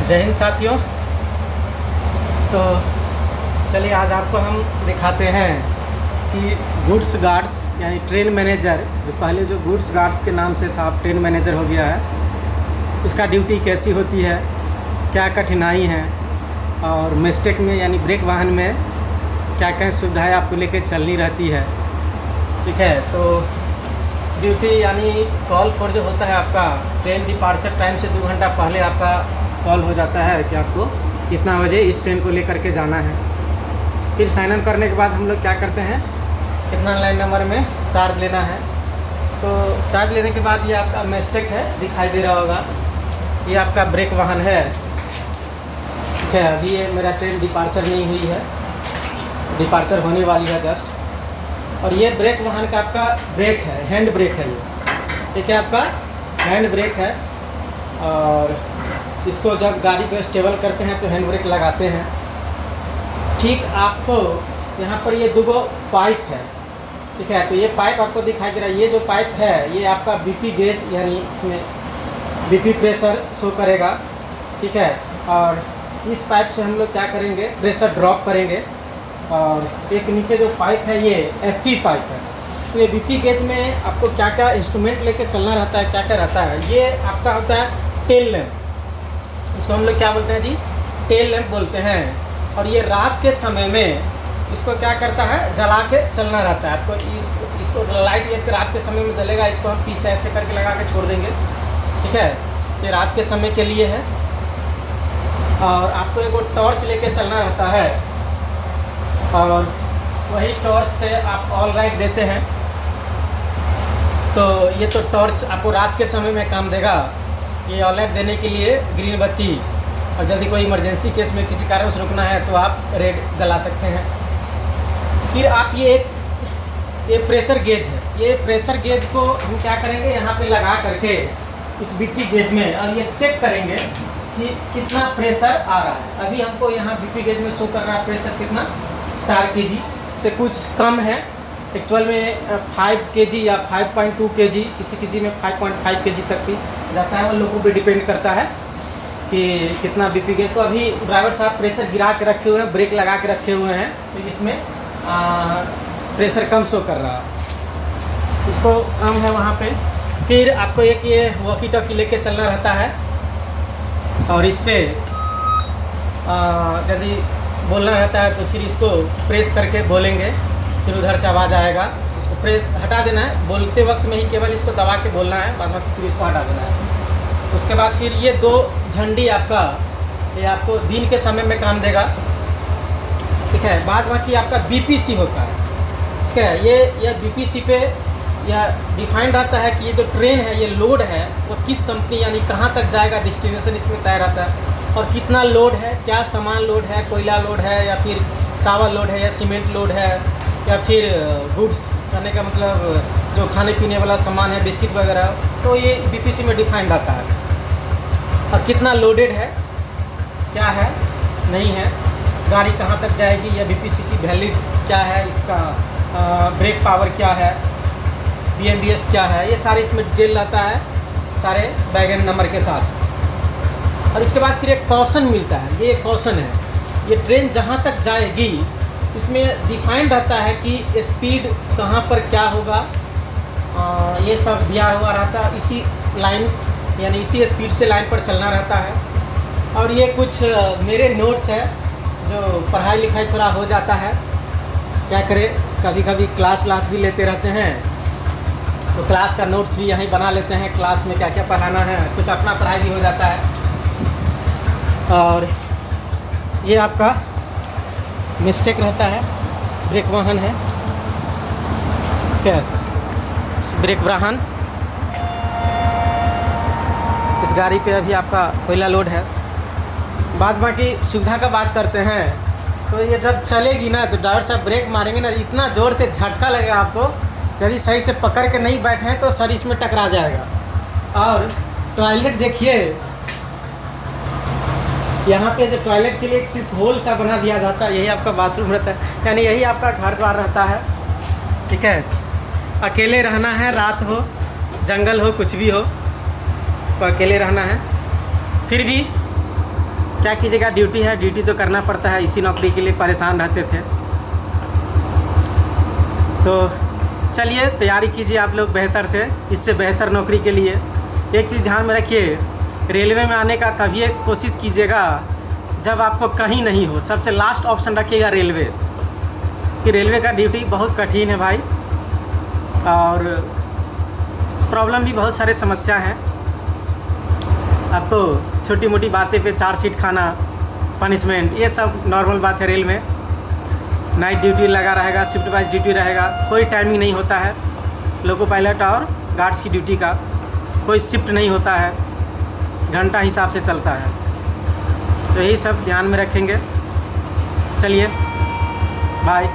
जय हिंद साथियों। तो चलिए आज आपको हम दिखाते हैं कि गुड्स गार्ड्स यानी ट्रेन मैनेजर, जो पहले जो गुड्स गार्ड्स के नाम से था अब ट्रेन मैनेजर हो गया है, उसका ड्यूटी कैसी होती है, क्या कठिनाई है और मिस्टेक में यानी ब्रेक वाहन में क्या क्या सुविधाएं आपको लेके चलनी रहती है। ठीक है, तो ड्यूटी यानी कॉल फॉर जो होता है आपका ट्रेन डिपार्चर टाइम से 2 घंटा पहले आपका कॉल हो जाता है कि आपको कितना बजे इस ट्रेन को लेकर के जाना है। फिर साइन इन करने के बाद हम लोग क्या करते हैं, कितना लाइन नंबर में चार्ज लेना है। तो चार्ज लेने के बाद ये आपका मिस्टेक है, दिखाई दे रहा होगा, ये आपका ब्रेक वाहन है। ठीक है, अभी ये मेरा ट्रेन डिपार्चर नहीं हुई है, डिपार्चर होने वाली है जस्ट। और ये ब्रेक वाहन का आपका ब्रेक है, हैंड ब्रेक है ये। ठीक है, आपका हैंड ब्रेक है और इसको जब गाड़ी को स्टेबल करते हैं तो हैंड ब्रेक लगाते हैं। ठीक आपको यहाँ पर ये 2 पाइप है। ठीक है, तो ये पाइप आपको दिखाई दे रहा है, ये जो पाइप है ये आपका बीपी गेज यानी इसमें बीपी प्रेशर शो करेगा। ठीक है, और इस पाइप से हम लोग क्या करेंगे, प्रेशर ड्रॉप करेंगे। और एक नीचे जो पाइप है ये एफपी पाइप है। तो ये बीपी गेज में आपको क्या क्या इंस्ट्रूमेंट लेके चलना रहता है, क्या क्या रहता है। ये आपका होता है टेल लैंप, इसको हम लोग क्या बोलते हैं जी, टेल लैंप बोलते हैं। और ये रात के समय में इसको क्या करता है, जला के चलना रहता है। आपको इसको लाइट एक रात के समय में जलेगा, इसको हम पीछे ऐसे करके लगा के छोड़ देंगे। ठीक है, ये रात के समय के लिए है। और आपको एक टॉर्च लेके चलना रहता है और वही टॉर्च से आप ऑल राइट देते हैं। तो ये तो टॉर्च आपको रात के समय में काम देगा, ये ऑल राइट देने के लिए ग्रीन बत्ती। और यदि कोई इमरजेंसी केस में किसी कारण से रुकना है तो आप रेड जला सकते हैं। फिर आप ये प्रेशर गेज है, ये प्रेशर गेज को हम क्या करेंगे, यहाँ पे लगा करके इस बीपी गेज में और ये चेक करेंगे कि कितना प्रेशर आ रहा है। अभी हमको यहाँ बीपी गेज में शो कर रहा है प्रेशर कितना, 4 kg से कुछ कम है। एक्चुअल में 5 kg या 5.2 kg, किसी में 5.5 kg तक भी जाता है, वो लोगों पे डिपेंड करता है कि कितना बीपी गेज। तो अभी ड्राइवर साहब प्रेशर गिरा के रखे हुए हैं, ब्रेक लगा के रखे हुए हैं, तो इसमें प्रेशर कम शो कर रहा है, इसको कम है वहाँ पे। फिर आपको एक ये वॉकी टॉकी लेके चलना रहता है और इस पर यदि बोलना रहता है तो फिर इसको प्रेस करके बोलेंगे, फिर उधर से आवाज़ आएगा, इसको प्रेस हटा देना है, बोलते वक्त में ही केवल इसको दबा के बोलना है, बाद में फिर इसको हटा देना है। उसके बाद फिर ये 2 झंडी आपका, ये आपको दिन के समय में काम देगा। ठीक है, बाद बाकी आपका बीपीसी होता है। ठीक है, ये बीपीसी पे यह डिफाइंड रहता है कि ये जो ट्रेन है, ये लोड है वो किस कंपनी यानी कहाँ तक जाएगा, डेस्टिनेशन इसमें तय रहता है। और कितना लोड है, क्या सामान लोड है, कोयला लोड है या फिर चावल लोड है या सीमेंट लोड है या फिर गुड्स करने का मतलब जो खाने पीने वाला सामान है, बिस्किट वगैरह, तो ये बीपीसी में डिफाइंड आता है। और कितना लोडेड है, क्या है, नहीं है, गाड़ी कहाँ तक जाएगी, या बीपीसी की वैलिड क्या है, इसका ब्रेक पावर क्या है, बीएमबीएस क्या है, ये सारे इसमें डिटेल रहता है, सारे वैगन नंबर के साथ। और उसके बाद फिर एक कॉशन मिलता है, ये कॉशन है, ये ट्रेन जहाँ तक जाएगी इसमें डिफाइंड रहता है कि स्पीड कहाँ पर क्या होगा, ये सब दिया हुआ रहता है। इसी लाइन यानी इसी स्पीड से लाइन पर चलना रहता है। और ये कुछ मेरे नोट्स है, जो पढ़ाई लिखाई थोड़ा हो जाता है, क्या करें, कभी कभी क्लास भी लेते रहते हैं, तो क्लास का नोट्स भी यहीं बना लेते हैं, क्लास में क्या क्या पढ़ाना है, कुछ अपना पढ़ाई भी हो जाता है। और ये आपका मिस्टेक रहता है, ब्रेक वाहन है, क्या ब्रेक वाहन, इस गाड़ी पे अभी आपका कोयला लोड है। बाद बाकी सुविधा का बात करते हैं, तो ये जब चलेगी ना तो ड्राइवर साहब ब्रेक मारेंगे ना, इतना ज़ोर से झटका लगेगा आपको, यदि सही से पकड़ के नहीं बैठे हैं तो सर इसमें टकरा जाएगा। और टॉयलेट देखिए, यहाँ पे जो टॉयलेट के लिए एक सिर्फ होल सा बना दिया जाता है, यही आपका बाथरूम रहता है, यानी यही आपका घर द्वार रहता है। ठीक है, अकेले रहना है, रात हो, जंगल हो, कुछ भी हो, तो अकेले रहना है। फिर भी क्या कीजिएगा, ड्यूटी है, ड्यूटी तो करना पड़ता है, इसी नौकरी के लिए परेशान रहते थे। तो चलिए तैयारी कीजिए आप लोग बेहतर से, इससे बेहतर नौकरी के लिए। एक चीज़ ध्यान में रखिए, रेलवे में आने का तभी कोशिश कीजिएगा जब आपको कहीं नहीं हो, सबसे लास्ट ऑप्शन रखिएगा रेलवे, कि रेलवे का ड्यूटी बहुत कठिन है भाई, और प्रॉब्लम भी बहुत सारे समस्या हैं। आपको छोटी मोटी बातें पे चार्जशीट खाना, पनिशमेंट, ये सब नॉर्मल बात है। रेल में नाइट ड्यूटी लगा रहेगा, शिफ्ट वाइज ड्यूटी रहेगा, कोई टाइमिंग नहीं होता है। लोको पायलट और गार्ड्स की ड्यूटी का कोई शिफ्ट नहीं होता है, घंटा हिसाब से चलता है। तो यही सब ध्यान में रखेंगे। चलिए बाय।